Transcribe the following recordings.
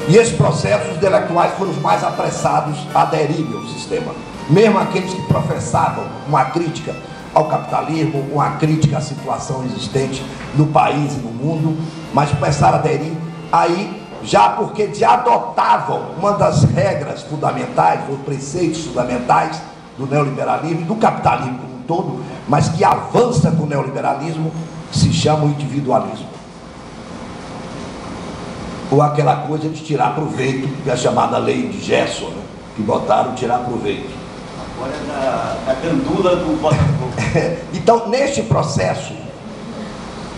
E esses processos intelectuais foram os mais apressados a aderirem ao sistema. Mesmo aqueles que professavam uma crítica ao capitalismo, uma crítica à situação existente no país e no mundo, mas começaram a aderir aí, já porque já adotavam uma das regras fundamentais, ou preceitos fundamentais do neoliberalismo e do capitalismo como um todo, mas que avança com o neoliberalismo, que se chama o individualismo. Ou aquela coisa de tirar proveito, que é a chamada lei de Gerson, né? Que botaram tirar proveito. Agora é a gandula do Botafogo. Então, neste processo,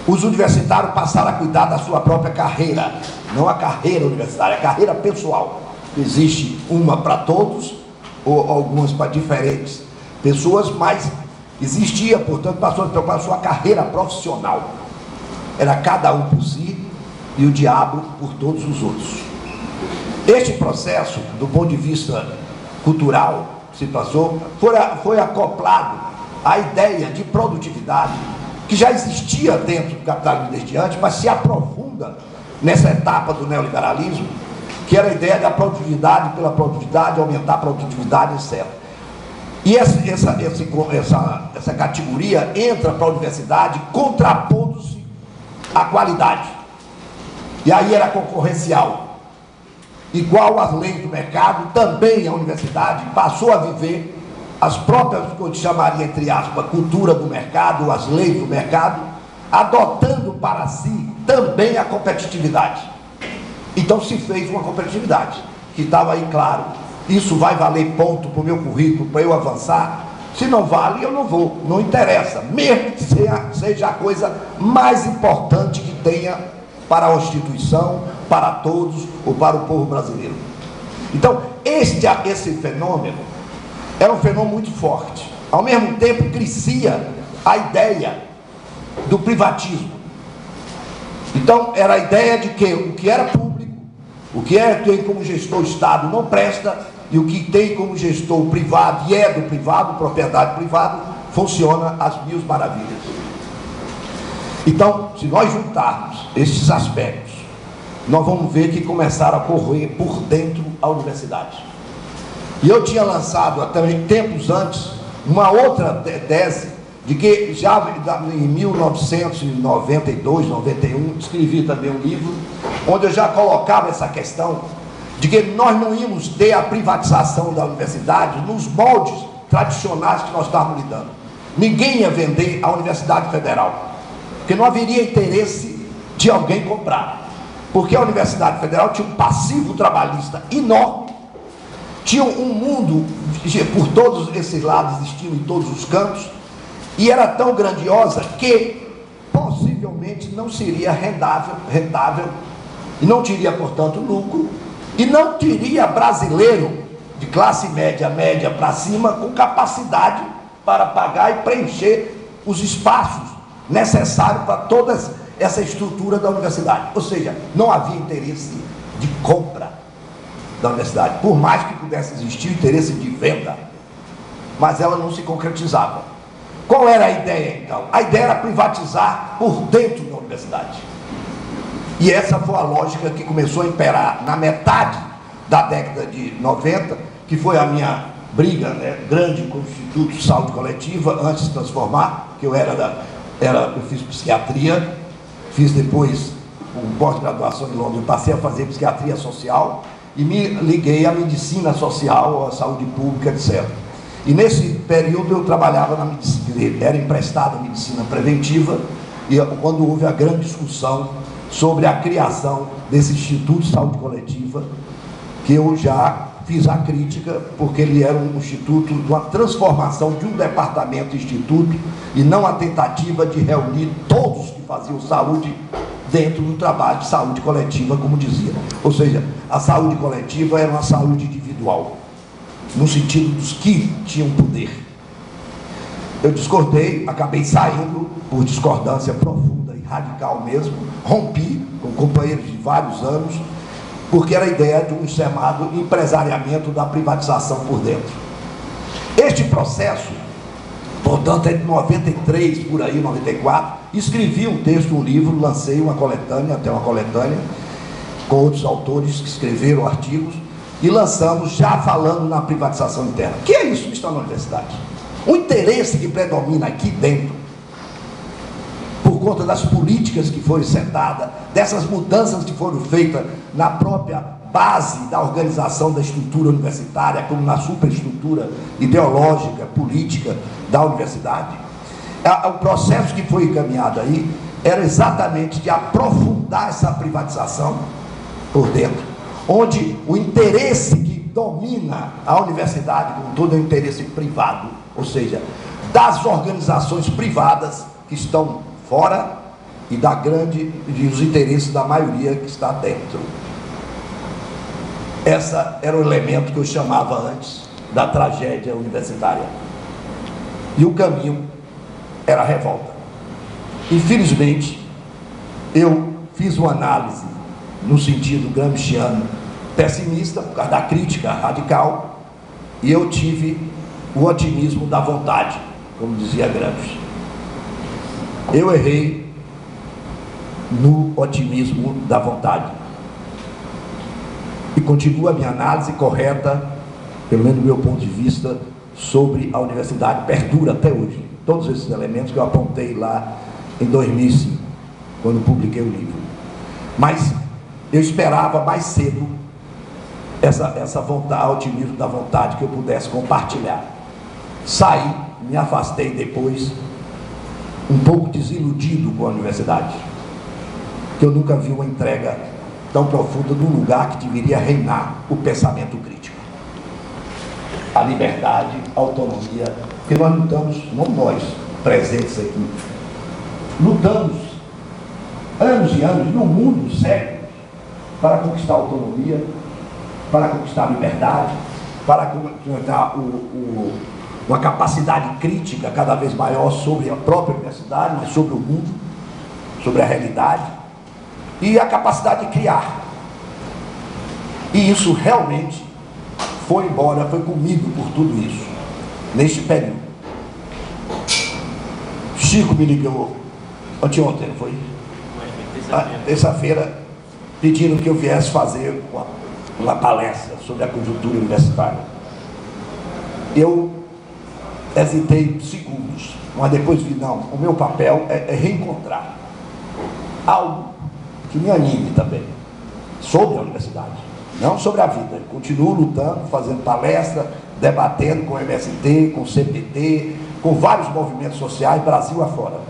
os universitários passaram a cuidar da sua própria carreira, não a carreira universitária, a carreira pessoal. Existe uma para todos, ou algumas para diferentes pessoas, mas existia, portanto, passou a preocupar a sua carreira profissional. Era cada um por si e o diabo por todos os outros. Este processo, do ponto de vista cultural, que se passou, foi acoplado à ideia de produtividade que já existia dentro do capitalismo desde antes, mas se aprofunda nessa etapa do neoliberalismo, que era a ideia da produtividade pela produtividade, aumentar a produtividade, etc. E essa categoria entra para a universidade contrapondo-se à qualidade. E aí era concorrencial. Igual às leis do mercado, também a universidade passou a viver as próprias, que eu chamaria, entre aspas, cultura do mercado, as leis do mercado, adotando para si também a competitividade. Então se fez uma competitividade, que estava aí claro, isso vai valer ponto para o meu currículo, para eu avançar. Se não vale, eu não vou, não interessa, mesmo que seja a coisa mais importante que tenha para a instituição, para todos ou para o povo brasileiro. Então, esse fenômeno era um fenômeno muito forte. Ao mesmo tempo, crescia a ideia do privatismo. Então, era a ideia de que o que era público, o que tem como gestor o Estado não presta, e o que tem como gestor o privado, e é do privado, propriedade privada, funciona às mil maravilhas. Então, se nós juntarmos esses aspectos, nós vamos ver que começaram a correr por dentro a universidade. E eu tinha lançado, até tempos antes, uma outra tese, de que já em 1992, 91, escrevi também um livro, onde eu já colocava essa questão, de que nós não íamos ter a privatização da universidade nos moldes tradicionais que nós estávamos lidando. Ninguém ia vender a Universidade Federal, porque não haveria interesse de alguém comprar, porque a Universidade Federal tinha um passivo trabalhista enorme, tinha um mundo por todos esses lados, existiam em todos os cantos, e era tão grandiosa que possivelmente não seria rentável e não teria, portanto, lucro, e não teria brasileiro de classe média para cima com capacidade para pagar e preencher os espaços necessário para toda essa estrutura da universidade. Ou seja, não havia interesse de compra da universidade, por mais que pudesse existir interesse de venda, mas ela não se concretizava. Qual era a ideia, então? A ideia era privatizar por dentro da universidade. E essa foi a lógica que começou a imperar na metade da década de 90, que foi a minha briga, né, grande com o Instituto de Saúde Coletiva, antes de se transformar, que eu fiz psiquiatria, fiz depois pós-graduação em Londres, passei a fazer psiquiatria social e me liguei à medicina social, à saúde pública, etc. E nesse período eu trabalhava na medicina, era emprestada a medicina preventiva, e quando houve a grande discussão sobre a criação desse Instituto de Saúde Coletiva, que eu já fiz a crítica, porque ele era um instituto de uma transformação de um departamento-instituto e não a tentativa de reunir todos que faziam saúde dentro do trabalho de saúde coletiva, como dizia. Ou seja, a saúde coletiva era uma saúde individual, no sentido dos que tinham poder. Eu discordei, acabei saindo por discordância profunda e radical mesmo, rompi com companheiros de vários anos, porque era a ideia de um chamado empresariamento da privatização por dentro. Este processo portanto, entre 93, por aí, 94, escrevi um texto, um livro, lancei uma coletânea, até uma coletânea, com outros autores que escreveram artigos, e lançamos já falando na privatização interna. O que é isso que está na universidade? O interesse que predomina aqui dentro, por conta das políticas que foram setadas, dessas mudanças que foram feitas na própria base da organização da estrutura universitária, como na superestrutura ideológica, política da universidade. O processo que foi encaminhado aí era exatamente de aprofundar essa privatização por dentro, onde o interesse que domina a universidade, como todo, é o interesse privado, ou seja, das organizações privadas que estão fora e dos interesses da maioria que está dentro. Esse era o elemento que eu chamava antes da tragédia universitária. E o caminho era a revolta. Infelizmente, eu fiz uma análise no sentido gramsciano pessimista, por causa da crítica radical, e eu tive o otimismo da vontade, como dizia Gramsci. Eu errei no otimismo da vontade. E continua a minha análise correta, pelo menos do meu ponto de vista, sobre a universidade, perdura até hoje. Todos esses elementos que eu apontei lá em 2005, quando publiquei o livro. Mas eu esperava mais cedo essa vontade, otimismo da vontade, que eu pudesse compartilhar. Saí, me afastei depois, um pouco desiludido com a universidade, que eu nunca vi uma entrega tão profunda num lugar que deveria reinar o pensamento crítico, a liberdade, a autonomia, porque nós lutamos, não nós presentes aqui, lutamos anos e anos, no mundo, séculos, para conquistar a autonomia, para conquistar a liberdade, para conquistar uma capacidade crítica cada vez maior sobre a própria universidade, mas sobre o mundo, sobre a realidade, e a capacidade de criar. E isso realmente foi embora, foi comido por tudo isso, neste período. Chico me ligou anteontem, foi? Terça-feira, pedindo que eu viesse fazer uma palestra sobre a conjuntura universitária. Eu hesitei segundos, mas depois vi, não, o meu papel é reencontrar algo que me anime também, sobre a universidade, não sobre a vida. Eu continuo lutando, fazendo palestra, debatendo com o MST, com o CPT, com vários movimentos sociais, Brasil afora.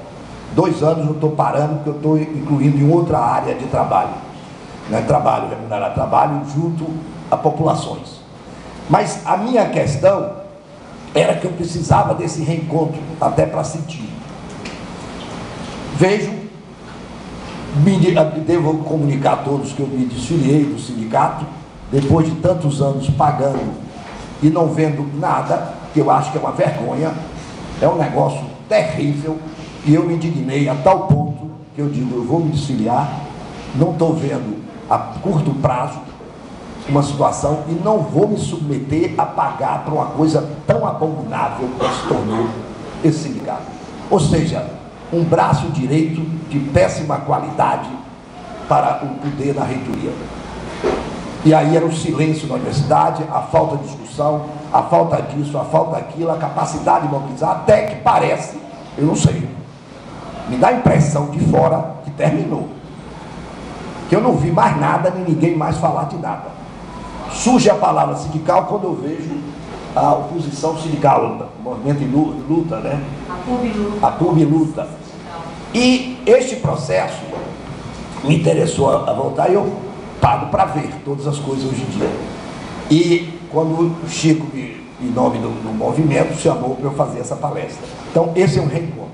2 anos eu estou parando, porque eu estou incluindo em outra área de trabalho, né? Trabalho, remunerar trabalho junto a populações. Mas a minha questão era que eu precisava desse reencontro, até para sentir. Vejo, devo comunicar a todos que eu me desfiliei do sindicato, depois de tantos anos pagando e não vendo nada, que eu acho que é uma vergonha, é um negócio terrível, e eu me indignei a tal ponto que eu digo, eu vou me desfiliar, não estou vendo a curto prazo uma situação e não vou me submeter a pagar para uma coisa tão abominável que se tornou esse sindicato. Ou seja, um braço direito de péssima qualidade para o poder da reitoria. E aí era o silêncio na universidade, a falta de discussão, a falta disso, a falta daquilo, a capacidade de mobilizar, até que parece, eu não sei, me dá a impressão de fora que terminou. Que eu não vi mais nada, nem ninguém mais falar de nada. Surge a palavra sindical quando eu vejo a oposição sindical, o movimento em luta, né? A PUB luta. E este processo me interessou a voltar e eu pago para ver todas as coisas hoje em dia. E quando o Chico, em nome do movimento, chamou para eu fazer essa palestra. Então, esse é um reencontro.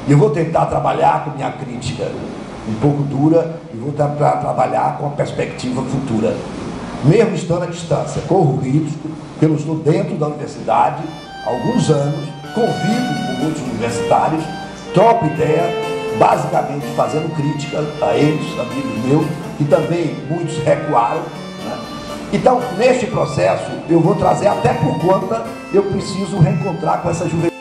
Eu vou tentar trabalhar com minha crítica um pouco dura e vou tentar trabalhar com a perspectiva futura. Mesmo estando à distância, corro risco, porque eu estou dentro da universidade há alguns anos, convivo com muitos universitários, troco ideia, basicamente fazendo crítica a eles, amigos meus, que também muitos recuaram, né? Então, neste processo, eu vou trazer, até por conta, eu preciso reencontrar com essa juventude.